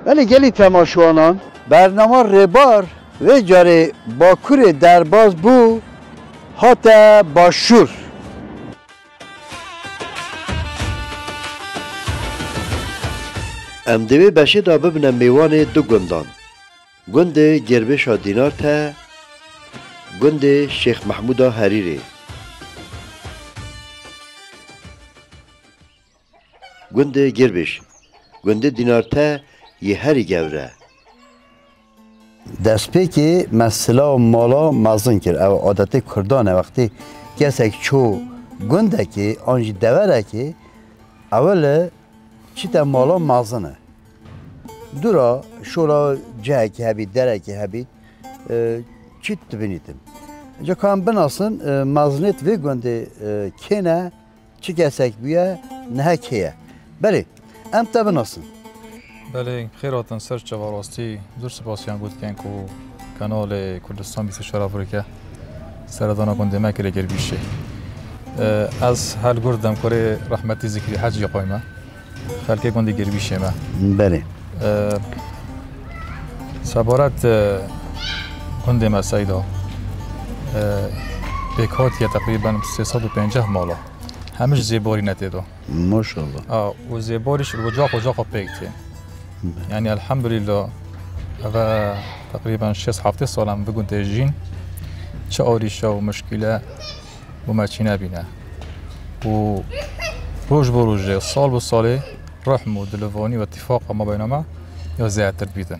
ولی گلی تماشوانان برنامه ربار و جاره باکور درباز بو هاته باشور ام دوی بشه دا ببنم میوان دو گندان گند گربش دینار تا گند شیخ محمود حریری گند گربش گند دینار تا یه هری گوره دست پی که مسئله و مالا مازن کرد او عادت کردانه وقتی کسی چو گنده که آنجی دوره که اول چی تا مالا مازنه دورا شورا جه که هبید دره که هبید چی تبینیدم جا کام بناسن مازنیت و گنده کنه چی کسی بیه نه کیه بله ام تا بناسن بله خیراتن سر چواراستی زور سپاسیان بود که کانال کردستان 24 آفریقا سردانا گنده مکره گربیشه از هر گردم کره رحمتی ذکری حج قایمه خلک گنده گربیشه ما بله سبارت گنده مسایدا بکاتیه تقریبا 350 مالا همش زیباری نتیدو ماشاءالله و زیباریش رجاق پیکته یعنی الحمدلله و تقریبا 6-7 سالم بگون تجین چه آریشا و مشکله و مچی نبینه و روز به روز سال به سال رحم و دلوانی و اتفاق ما بینما یا زیادتر بیدن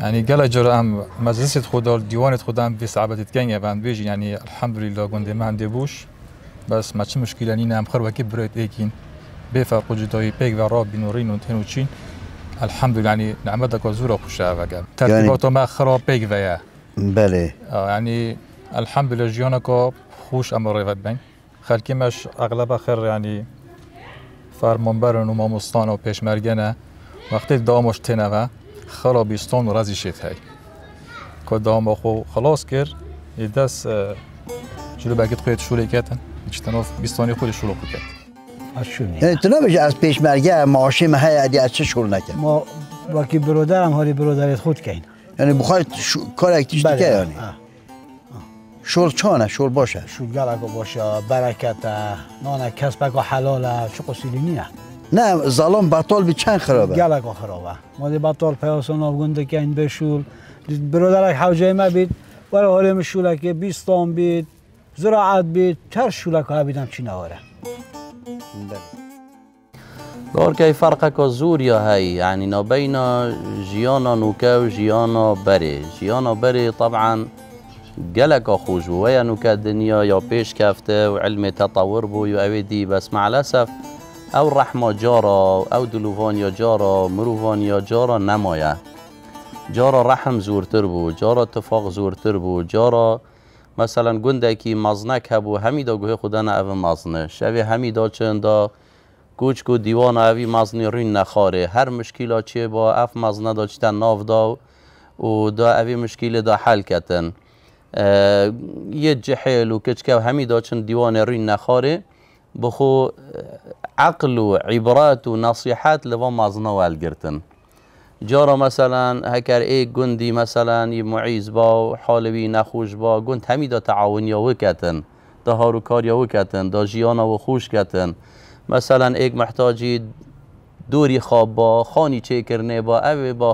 یعنی گله جرا هم مجلس خدا دیوان خدا هم به صعبت کنه و بیجی یعنی الحمدلله گنده من دبوش بس ما چه مشکلی نی نم خر وکی برایت اکین بفرق وجودای پیک و راب بینورین و تنوچین الحمدلله یعنی نعمت کازورا خوشه وگل ترتیبات ما خراب پیک ویا بله یعنی الحمدلله جیانا کا خوش امر روید بین خلکی مش اغلب آخر یعنی فرمانبران و ماموستان و پیشمرگنه وقتی دامش تنوه خرابیستان و رزی شد هی که دام خو خلاص کرد دست جلو بگید خواهد شوله کردن اجتناف بیستانی خود شوله خود کرد یعنی تو نمیشه از پیشمرگه معاشی مهی ادی از چه شروع نکرد؟ ما وکی برادرم هاری برادرت خود کن یعنی بخواید کار اکتیش دیگه یعنی؟ شور چانه؟ شور باشه؟ شور گلگو باشه برکته نانه کسبک و حلاله چه قصیری نیه نه ظالم بطال بی چند خرابه؟ گلگو خرابه ما دی بطال پیاسان آبگنده کن بشول برادرک حوجه ما بید برای حالیم شولک بیستان بید زراعت بید تر شولک ها بیدم چی نواره دار که فرق که زوریا هی یعنی نبین جیانا نوکه و جیانا بره جیانا بره طبعا گلک خوش و یا نوکه دنیا یا پیش کفته و علم تطور بو یا اویدی بس مع الاسف او رحمه جارا او دلوفان یا جارا مروفان یا جارا نمایه جارا رحم زورتر بو جارا اتفاق زورتر بو جارا مثلا گنده کی مزنک هبو همیدا گوه خدا نه او مزنه شوی همیدا چندا کوچ کو دیوان اوی مزنی رین نخاره هر مشکلا چیه با اف مزنه دا چیتن ناف دا و دا اوی مشکل دا حل کتن یه جحیل و کچکه همیدا چند دیوان رین نخاره بخو عقل و عبرات و نصیحات لوا مزنه والگرتن جارا مثلا هکر ای گندی مثلا یه معیز با و حالوی نخوش با گند همیدا تعاونیا وکتن دا هارو کاریا وکتن دا جیانا و خوش کتن مثلا ایک محتاجی دوری خواب با خانی چه کرنه با او با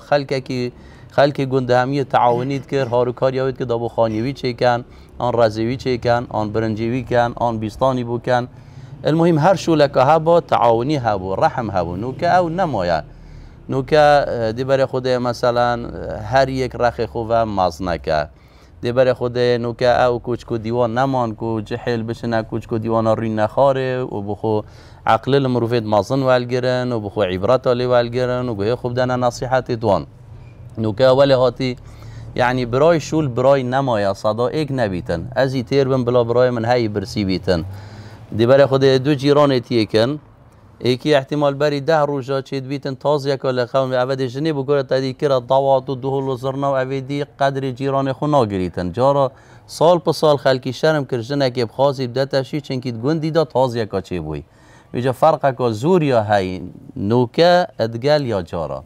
خلک گنده همیه تعاونید کر هارو کاریا که دا با خانیوی چه کن آن رزوی چه کن آن برنجیوی کن آن بیستانی بو کن المهم هر شولکه هبا تعاونی هبو رحم هبو نوکه او نمایه نوکه دی برای خود مثلا هر یک رخ خوبه مزنکه دی برای خود نوکه او کوچکو دیوان نمان کو جحیل بشنه کوچکو دیوان رین نخاره و بخو عقل المروفید مزن والگرن و بخو عبرت آلی والگرن و گوه خوب دانه نصیحت دوان نوکه اولی هاتی یعنی برای شول برای نمایه صدا ایک نبیتن ازی تیر بن بلا برای من هایی برسی بیتن دی برای خود دو جیران تیکن ایکی احتمال بری 10 روزا چید بیتن تازه کل قوم اوید جنی بگوره تدی کرد ضوات و دهول و زرنا و اویدی قدر جیران خو ناگریتن جارا سال په سال خلکی شرم کر جنه که بخوازی بدتشی چنکید گندی دا تازه کا چی بوی ویجا فرق کا زور یا هی نوکه ادگل یا جارا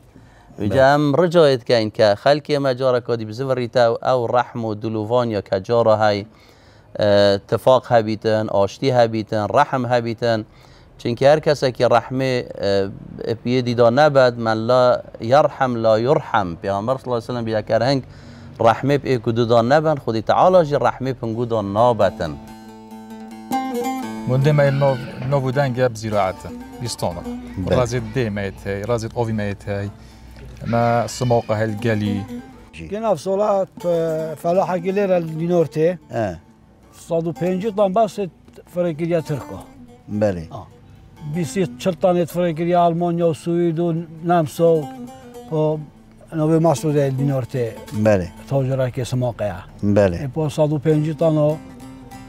جام رجعت كاين كخلك ما جارا كادي بزفريتا او رحم ودلوفان يا كجارا هاي اتفاق هبيتن آشتی هبیتن رحم هبیتن چون هر کسی که رحمه بیدی دا نبد من لا يرحم لا يرحم پیامبر صلی الله علیه و سلم بیا کرهنگ رحمه به کدو دا نبن خودی تعالی جی رحمه پنگو دا نابتن منده ما نو بودن گب زراعت بیستانه رازد دی میت هی رازد آوی میت هی ما سماقه هالجلي كنا في صلاة فلاحة قليرة الدينورتي 150 طن بس فريقية تركو بله بيصير شلطانة فريقية ألمانيا والسويد ونمسا نوبي مصر الدينورتي بله تاجرة كسماقية بله با 150 طن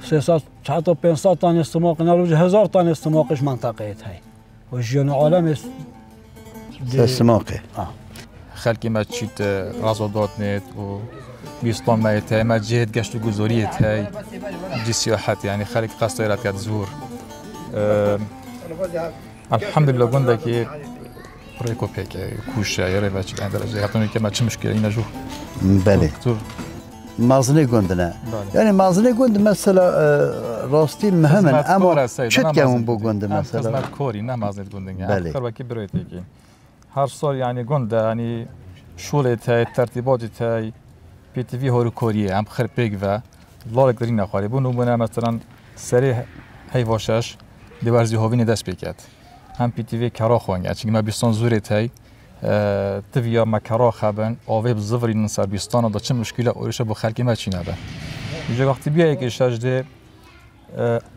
300 حتى 500 طن استماق نروج 1000 طن استماقش منطقة هاي والجيون عالم استماقي خلقی ما چیت رازودات نت و بیستان میت های ما جهت گشت و گذاریت های جی سیاحت یعنی خلق قصد دارد که زور الحمدلله گنده که ریکو پیک کوشه یا ریوه چی درجه حتی که ما چه مشکلی نجو بله مازنه گندنه یعنی مازنه گند مثلا راستی مهمن اما چت کمون بو گند مثلا خدمت کاری نه مازنه گندن یعنی خر وکی برایتی که هر سال يعني گنده يعني شغل تای ترتیبات تای پیتوی هوروکوریه هم خر پیگ و لالک داری نخواری بونو بونه مثلا سری هیواشش دیوارزی هاوین دست پیکت هم پیتوی کرا خوانگه چون ما بیستان زوره تای تویا ما کرا خبن آوه بزوری نصر بیستان دا چه مشکل اوریشه با خلقی ما چی نبه اینجا وقتی بیایی که شجده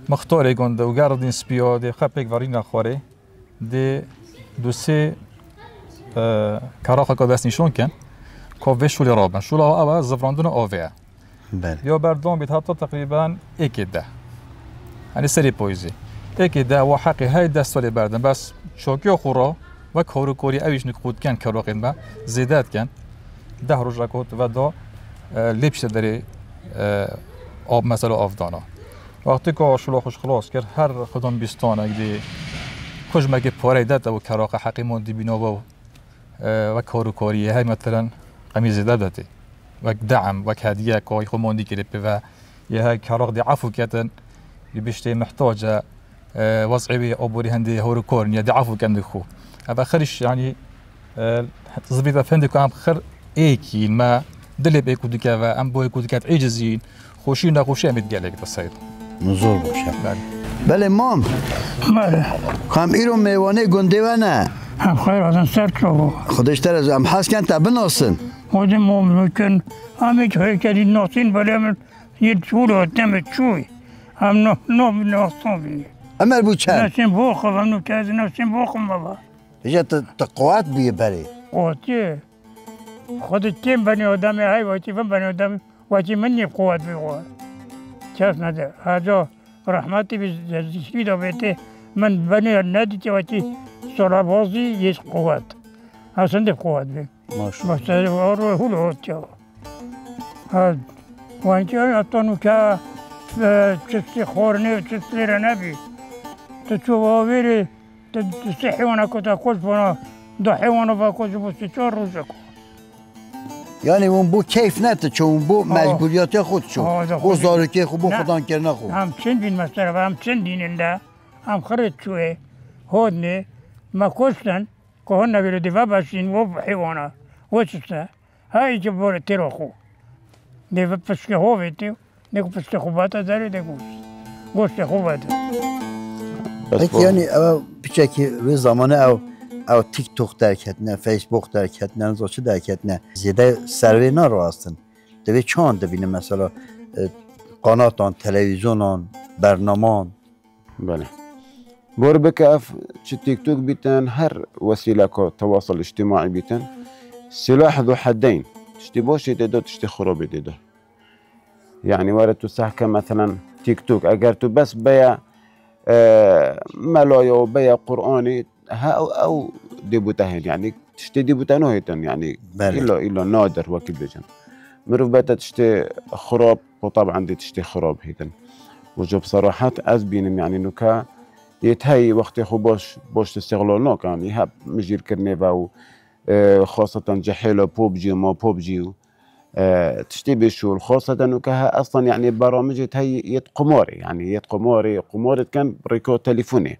مختاره گنده و گردین سپیا دی خر پیگ واری نخواره دی دو سه کاراخا که دست نشون کن که شولی رابن شولا اول زفراندن آویه یا بردام بید حتی تقریبا ایک ده یعنی سری پویزی ایک ده و حقی های دست سالی بردن بس شاکی خورا و کارو کوری اویش نکود کن کاراخین با زیادت کن 10 روز رکوت و دا لیبش داری آب مثلا آفدانا وقتی که شولا خوش خلاص کرد هر خودم بیستان اگه خوش مگه پاره داد و کاراخ حقی موندی بینو و کاروکاری های مثلا قمیز دادتی و دعم و هدیه که خو موندی کرده و یه های کاراخ دی عفو کردن بیشتر محتاجه وضعی آبوری هندی هوروکورن یا دی عفو کنده خو اما خرش يعني تزبيط فندق عم خر ايكي ما دلي بيكو دكا و ام بويكو دكات عجزين خوشي نخوشي امد قالك تصيد نزور باشه بله مام خام ایرو میوانه گنده و نه هم خیر ازن سر چو خودش تر از هم حس کن تا بناسن خودم ممکن همه که کردی ناسین ولی من یه چور آدم چوی هم نه ناسون بی امر بود چند ناسین بخم هم نو که از ناسین بخم بابا ایجا تقوات بیه بری قوتیه خودت تیم بنی آدمی های واتی فهم بنی آدمی واتی من نیب قوت بیقوه چاس نده هذا رحمتی بزرگی دا بیته من بنی ندیتی واتی سرابازی یک قوت اصلا ده قوت بی ماشاءالله آره هول هاتیا وانتی اتانو که چستی خورنی و چستی رنبی تو چو باویری تو حیوانه که تا خوش بنا دا حیوانه با خوش بستی 4 روزه که یعنی اون بو کیف نته چون بو مجبوریات خود شو او زارکی خوب خودان کرد نخو هم چندین مثلا و هم چندیننده هم خرید چوه هودنه ما کشتن که هن نبیره دیوه باشین و حیوانه و چسته هایی که باره تیرا خو دیوه پشک هویتی دیگه پشک خوباته داره دیگه گوشت خوباته یعنی پیچه و زمانه او تیک توک درکت نه فیسبوک درکت نه نزاچه درکت نه زیاده سروی نا رو هستن دوی چند بینه مثلا قناتان تلویزیونان برنامان بله بور بكاف تيك توك بيتن هر وسيله تواصل اجتماعي بيتن سلاح ذو حدين تشتي بوشي تدو تشتي خروبي تدو يعني وارد تسحك مثلا تيك توك اگر تو بس بيا ملايا وبيا قرآني ها او ديبوتاهن يعني تشتي ديبوتانوهتن يعني إلا نادر وكل بيجن مروف باتا تشتي خراب وطبعا دي تشتي خراب هيتن وجو بصراحة از بينم يعني نوكا يتهي وقت خو باش تستغلال ناكن يهب مجير كرني و خاصة جحيلة بوبجي وما بوبجي تشتي بشول خاصة انه كها اصلا يعني برامج هي يد قماري يعني يد قماري كان بريكو تليفوني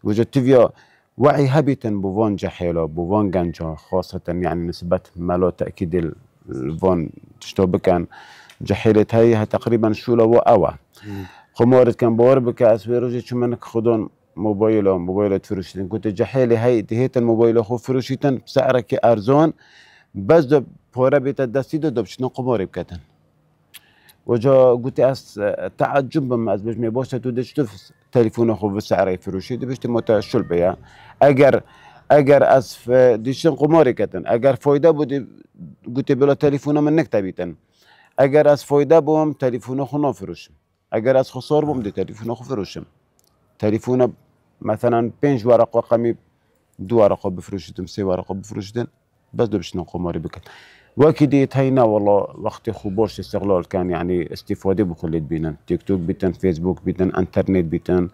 وجدت فيها وعي هبيتا بوفون جحيلة بوفون جنجا خاصة يعني نسبة مالو تأكيد الفون تشتو بكان جحيلة هي تقريبا شولة وأوا قمارة كان بور بك اسويروجي شو منك خدون موبايل تفروشتن كنت جحيلة هي دهيت الموبايل خو فروشتن بسعرك ارزون بس دو بورا بيت الدستيدو دو بشنو قماري بكتن وجا قلت اس تعجب بما از بجمي بوشتا تو دشتف تليفون خو بسعر فروشي دي بشتي موتا شل بيا اگر اس ديشن قماري كتن اگر فايده بودي قلت بلا تليفون منك تبيتن اگر از فايده بوم تليفون خو نفروشم اگر از خسار بوم دي تليفون خو فروشم تليفون مثلا 5 ورقه رقمي 2 ورقه بفروشتم 3 ورقه بفروشتن بس دو بشنو قماري بكت وكدي هينا والله وقت خوبوش استغلال كان يعني استفاده بكل بينن تيك توك بيتن فيسبوك بيتن انترنت بيتن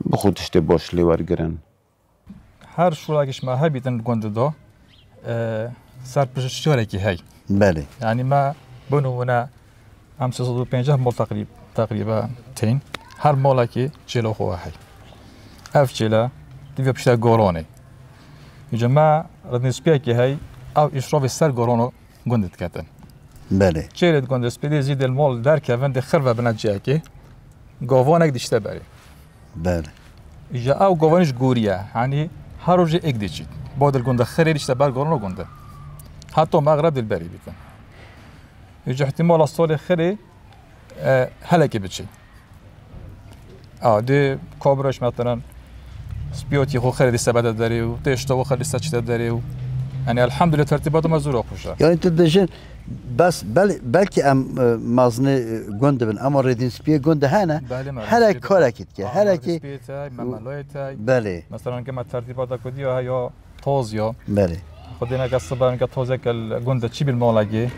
بخود اشتباش لي ورگرن هر شوراكش ما هبيتن گوند دو سر پشتوارکی هی بله يعني ما بنونا هم 350 مول تقريبا تين هر مولاكي جلو خو هي اف جلا دي بشتا غوروني يا جماعه ردني سبيكي هي او اشراف السر غورونو گوندت كاتن بله چيرت گوند سبيدي زيد المول در كافن دي خربه بنجاكي غوفونك دشته بري بله جا او غوفونش غوريا يعني هروجي اكديچيت بود الگوند خرير دشته بر غورونو گوند حتى مغرب البري بيكن يجي احتمال الصول خري هلكي بتشي دي كوبرش مثلا سبيوتي خو خري استبداد داري و تشتو خري استچته داري يعني الحمد لله ترتيبات مزور خوشه يعني انت دجن بس بلكي ام مازنه گوند بن اما ردين سبي گوند هنا هلا كوركيت كه هلا كي بله مثلا كما ترتيبات كوديو هيا توزيو بله خدينا قصبان كتوزك الگوند تشي بالمولاجي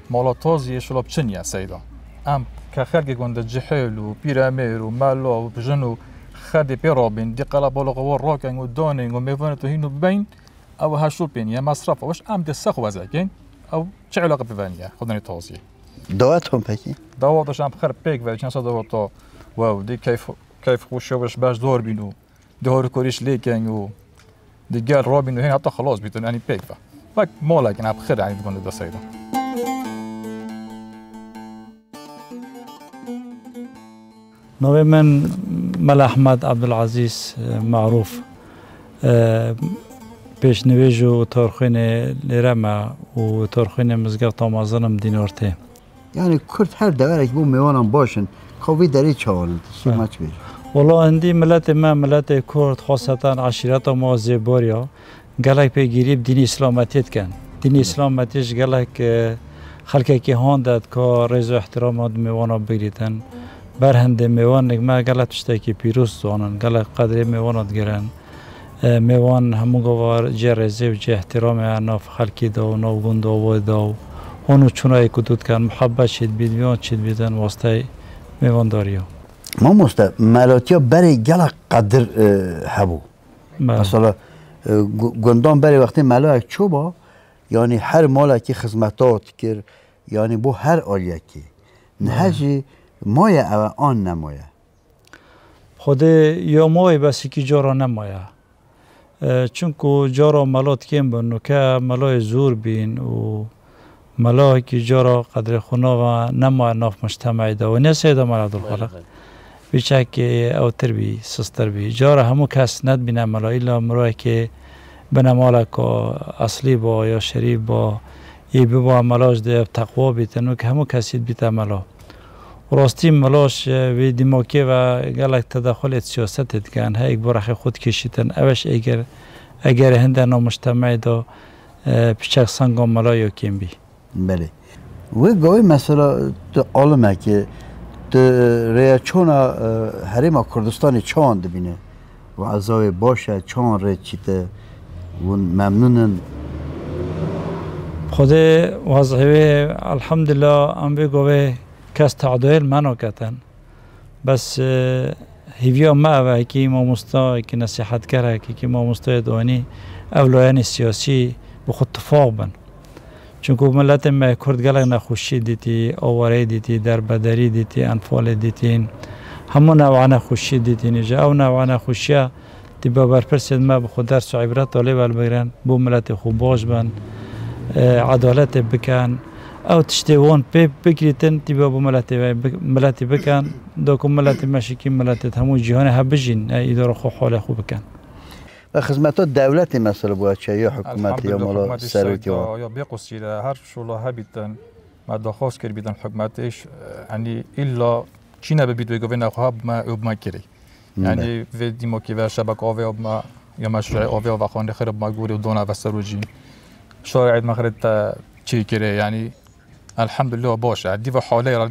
مولا توزي شلوب چنيا سيدا ام كخلق گوند جحيل و بيرامير و مالو و بجنو خدي بيروبين دي قلبولو قور روكن و دونين و ميفونتو هينو بين او هاشوبين يا مصرف واش ام دي سخ وزاكين او چه علاقه بفانيا خدني توزي دواتهم بكي دواتش ام بخير بيك و چنسا دواتو واو دي كيف خوش واش باش دور بينو دور كوريش ليكن و دي قال روبين هنا حتى خلاص بيتون يعني بيك فك مولا كان بخير يعني تقول ده سيدا نوي من ملا احمد عبد العزيز معروف پیش نویجو تارخین لرما و تارخین مزگار تامازنم دینارته يعني كرد هر دوارك بو ميوانم باشن خوي داري چاولن شي ماچ بيج والله عندي ملت ما ملت كرد خاصة عشيرات ما زباريا قالك بيجريب دين اسلامتيت كان دين اسلامتيش قالك خلقه كي هاندت كا رضا احترام ميوانا بگریتن برهند میوان ما گلت تشتکی پیروز زانن گلت قدر میوانات گرن میوان همو گوار جرزه و جه احترام ناف خلکی دا و ناف گند آوای دا و هنو چونای کدود کن محبت شد بید میوان شد بیدن واسطه میوان داریا ما مسته ملاتیا برای گلت قدر هبو مثلا گندان برای وقتی ملاک چوبا یعنی هر مالکی خدمتات کر یعنی بو هر آلیکی نهجی مایه او آن نمایه خود یا مایه بسی که جارا نمایه چونکو جارا ملات کم بینو که ملای زور بین و ملای که جارا قدر خونا و نمایه ناف مجتمعی ده و نیسه ده ملاد الخلق بیچه که اوتر بی سستر بی جارا همو کس ند بینه ملای ایلا مرای که بنا مالک اصلی با یا شریف با یه ببا ملاش ده تقوا بیتنو که همو کسید بیت ملا راستی ملاش و دیماکی و گلک تداخل سیاست کن ها یک برخ خود کشیدن اوش اگر هنده نامجتمعی دا پیچک سنگا ملا کم بی بله و گاهی مثلا تو عالمه که تو ریاچونا حریم کردستانی چاند بینه و عذاب باشه چان ری چیته و ممنونن خود وضعی الحمدلله ام بگوه کس تعدایل منو کتن بس هیویا ما و که ما مستا که نصیحت کرده که ما مستا دوانی اولویان سیاسی بخود اتفاق بن چونکه ملت ما کرد گلک نخوشی دیتی آواره دیتی دربدری دیتی انفال دیتین همون نوع نخوشی دیتین جا او نوع نخوشی تبا برپرسید ما بخود درس و عبرت طالب بگیرن بو ملت خوب باش بن عدالت بکن او تشتیوان بکریتن تبا بو ملت بکن داکم ملت مشکی ملت همون جهان هبجین ایدار خو حال خوب بکن و خدمات دولت مثلا باید چه یا حکومت یا مالا سروکی یا بقصیده هر شولا هبیتن ما دخواست کرد بیدن حکومتش یعنی الا چی نبید بگو نخواه ما کری یعنی و دیموکی و شبکه آوی ما یا مشروع آوی و خانه خراب ما گوری و دونا و سروجین شارع مخرد چی کری یعنی الحمدلله باشه دیو حاله را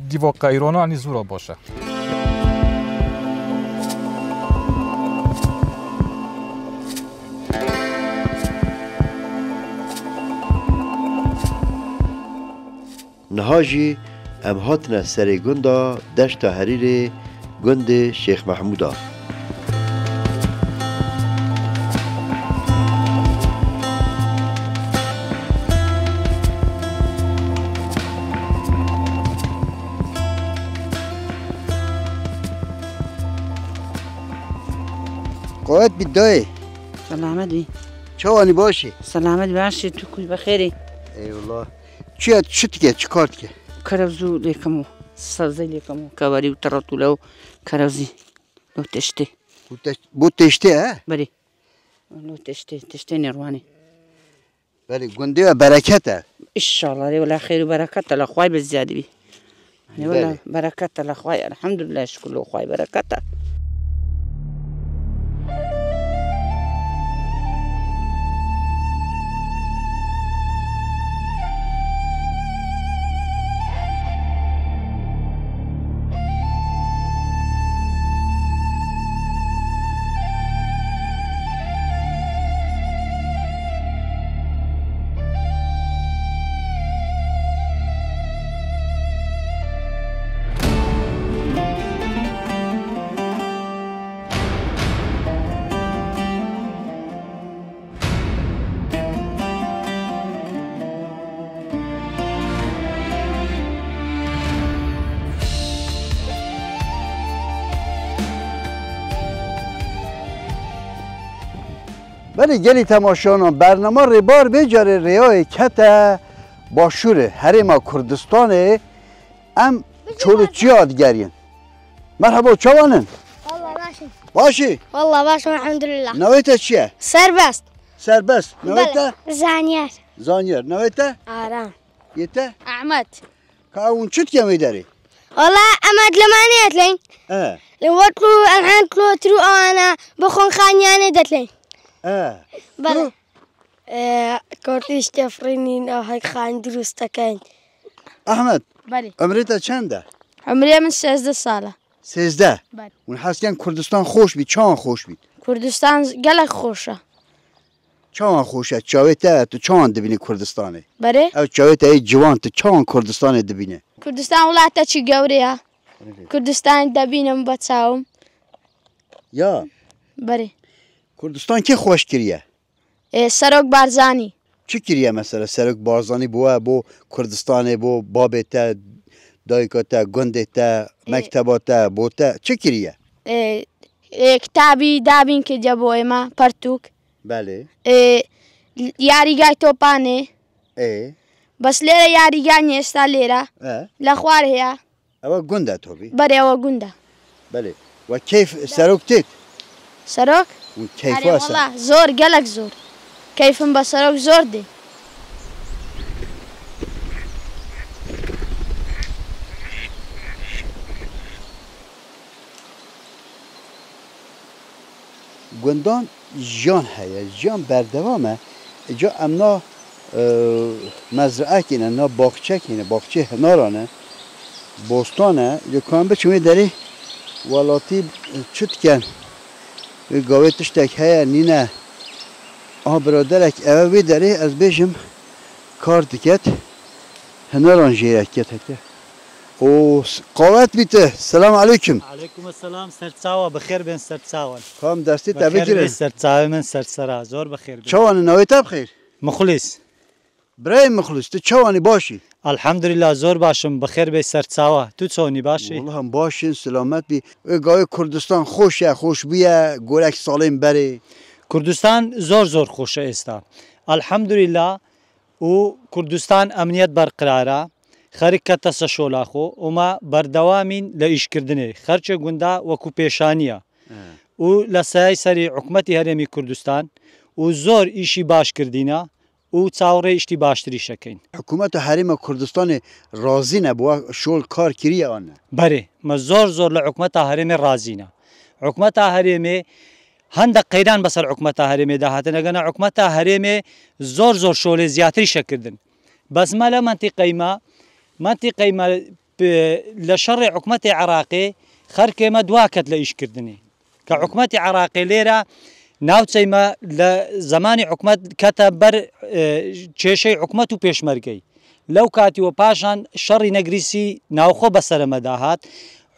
دیو قیرانا یعنی زورا باشه نهاجی ام هاتنا سر گندا دشت حریر گند شیخ محمودا قوت بیدای سلامت بی چوانی باشی سلامت باشی تو کوی بخیری ای والله چی تیگه چی کار تیگه کرفزو لیکمو سبزی لیکمو کباری و ترطولو کرفزی لو تشتی بو تشتی ها بری لو تشتی نروانی بله گنده و برکت انشالله دی ولا خیر و برکت الله خوای بزیادی بی ولا برکت الله خوای الحمدلله شکر له خوای برکت بله گلی تماشانا برنامه ریبار بجاره ریای کته باشوره حریم کردستانه ام چورچی یادگرین مرحبا چوانن والله ماشي باشی والله ماشي الحمد لله نویته چیه؟ سربست سربست نویته؟ زانيار زانیر نویته؟ آرام یته؟ أحمد که اون چیت کمی داری؟ والله أحمد لما نيتلين لو طلو الحين طلو ترو أنا بخون خانياني دتلين بله کارتش تفرینین آهای خان درست کن احمد بله عمرت چنده؟ عمری من 13 ساله 13 بله اون حس کن کردستان خوش بید چان خوش بید کردستان گلک خوشه چان خوشه چاویته تو چان دبینی کردستانه بله او چاویته ای جوان تو چان کردستان دبینه کردستان ولایت چی گوریه کردستان دبینم بچاوم یا بله کردستان کی خوش کریه؟ سرک بارزانی چی کریه مثلا سرک بارزانی بو کردستان بو بابته دایکاته گندته مکتباته بوته چی کریه؟ کتابی دابین که جبوی ما پرتوک بله یاریگای توپانه بس لیره یاریگای نیستا لیره لخوار هیا او گنده تو بی؟ بله او گنده بله و کیف سرک تید؟ سرک؟ اون کیف آره والله زور گلک زور کیفم با سرک زور دی گندان جان هیا جان بردوامه جا امنا مزرعه کنه نا باغچه کنه باغچه هنارانه بوستانه جو کام بچوی داری ولاتی چت کن و گاوه تشتک هیا نینه برادرک اوه داری از بیشم کار دکت هنران جیرک کت هکته او قوت بیته سلام علیکم علیکم السلام سرتساوا بخیر بین سرتساوا کام دستی بخیر تبگیره سرتساوا من سرتسرا زور بخیر بین چوان نویت بخیر مخلص برای مخلص تو چوانی باشی؟ الحمدلله زور باشم بخیر به سرچاوه تو چونی باشی؟ والله هم باشین سلامت بی گاهی کردستان خوشه خوش بیه گورک سالم بره کردستان زور خوشه است الحمدلله و کردستان امنیت برقراره خارج کتاسا شولاخو و ما بردوامین لایش کردنه خرچ گندا و کوپیشانیه و لسای سری حکومتی هرمی کردستان و زور ایشی باش کردینا و چاوره اشتی باشتری شکین حکومت حریم کردستان راضی نبوه شول کار کریه آنه بله ما زور لحکومت حریم راضی نه حکومت حریم هندق قیدان بسر حکومت حریم ده هاتن اگه حکومت حریم زور شول زیاتری شکردن بس ما منطقه ما لشر حکومت عراقی خرک ما دواکت لایش کردنی که حکومت عراقی لیره ناوچەی ما لە زمانی حکومت کەتە بەر کێشەی حکومت و پێشمەرگەی لەو کاتیوە پاشان شەڕی نەگریسی ناوخۆ بەسەرەمەدا هات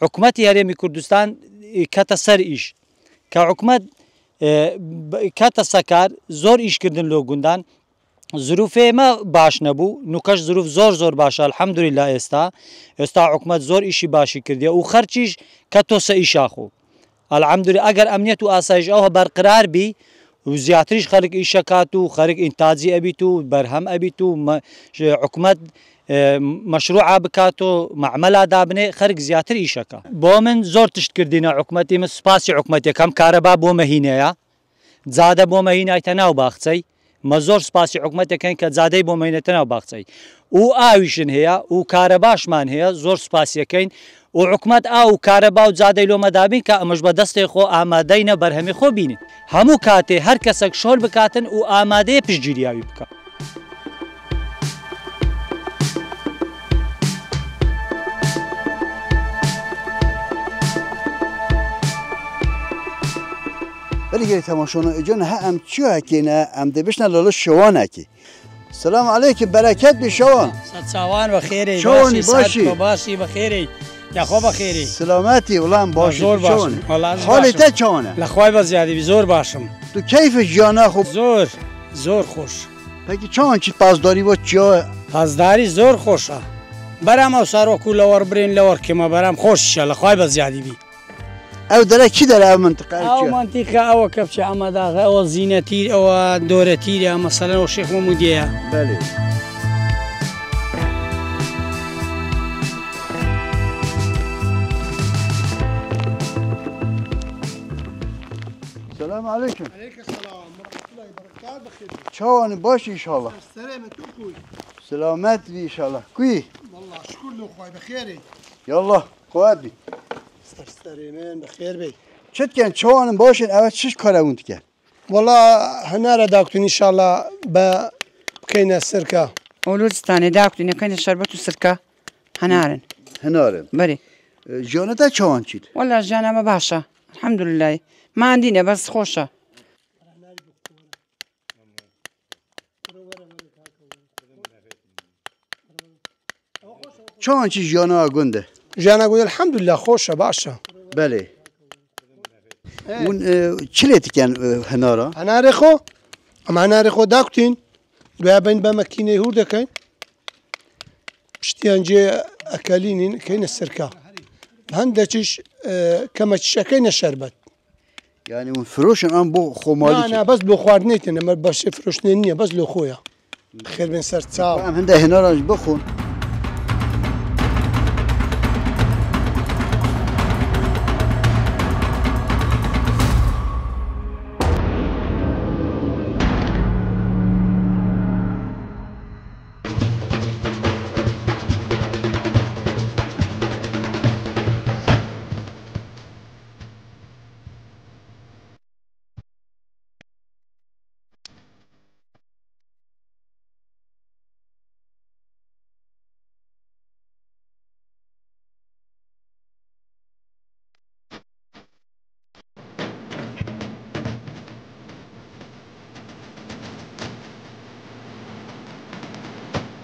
حکومەتی هەرێمی کوردستان کەتە سەر ئیش کە حکومت کەتە سەکار زۆر ئیشکردن لۆ گوندان زروفێمە باش نەبوو نوکەش زروف زۆر باشە الحەمدولله ئێستا حکومت زۆر ئیشی باشی کردیە و خەرچیش کە تۆسە ئیشاخۆ الحمدلله اگر امنیت و آسایش او برقرار بی و زیاتریش خلق ایشکات و خلق انتاجی ابیتو برهم ابیتو حکومت مشروع بکاتو معمل دابنه خلق زیاتر ایشکا با من زور تشت کردینا حکومتی من سپاسی حکومتی کم کاربا بو مهینه یا زاده بو مهینه تناو باختی ما زور سپاسی حکومتی کن که زاده بو مهینه تناو باختی او آویشن هیا او کارباش من هیا زور سپاسی کن و حکومت او کاربا و زاده لو مدابین که امش به دست خو آماده نه برهمی خو بینه همو کاته هر کسک شغل بکاتن و آماده پیشگیریابی بکن ولی گری تماشانا اجان ها ام چیو هکینه ام دبشنا لالا شوان هکی سلام علیکم برکت بی شوان شوان بخیری شوانی باشی باشی بخیری یا خوب بخیری سلامتی ولام باشی زور باشم حالت چونه لخوای بزیادی زور باشم تو کیف جانا خوب زور خوش پکی چون چی پاسداری و چیا پاسداری زور خوشه برام او سر و کول لور برین لور که ما برام خوش شه لخوای بزیادی بی او داره چی داره او منطقه او منطقه او کفش عمداغه او زینتیر او دورتیر مثلا او شیخ محمودیه بله السلام عليكم. عليك السلام ورحمة الله وبركاته بخير. شلون باش ان شاء الله؟ السلامة توكوي. سلامات بي ان شاء الله. كوي؟ والله شكر له خوي بخيري. يلا خوات بي. سلامين بخير بي. شت كان شلون باش اول شش كارونت كان؟ والله هنا داكتون ان شاء الله بكينا السركة. ولوستاني داكتون كاين الشربات والسركة هنارن. هنارن. بري. جانتا شلون شيت؟ والله جانا ما باشا الحمد لله. ما عندنا بس خوشة شلون شي جانا قنده؟ جانا قنده الحمد لله خوشة باشا بله ون چليت كان هنارا؟ هنارخو ام هنارخو داكتين بين بمكينة هوردا كاين بشتيان جي اكالينين كاين السركة هندتش كما تشكين الشربت يعني ونفروشن ام بو خو مالك لا بس لو خواردنيت انا ما باش فروشني بس لو خويا خير من سر تصاو هنده هنا راج بخون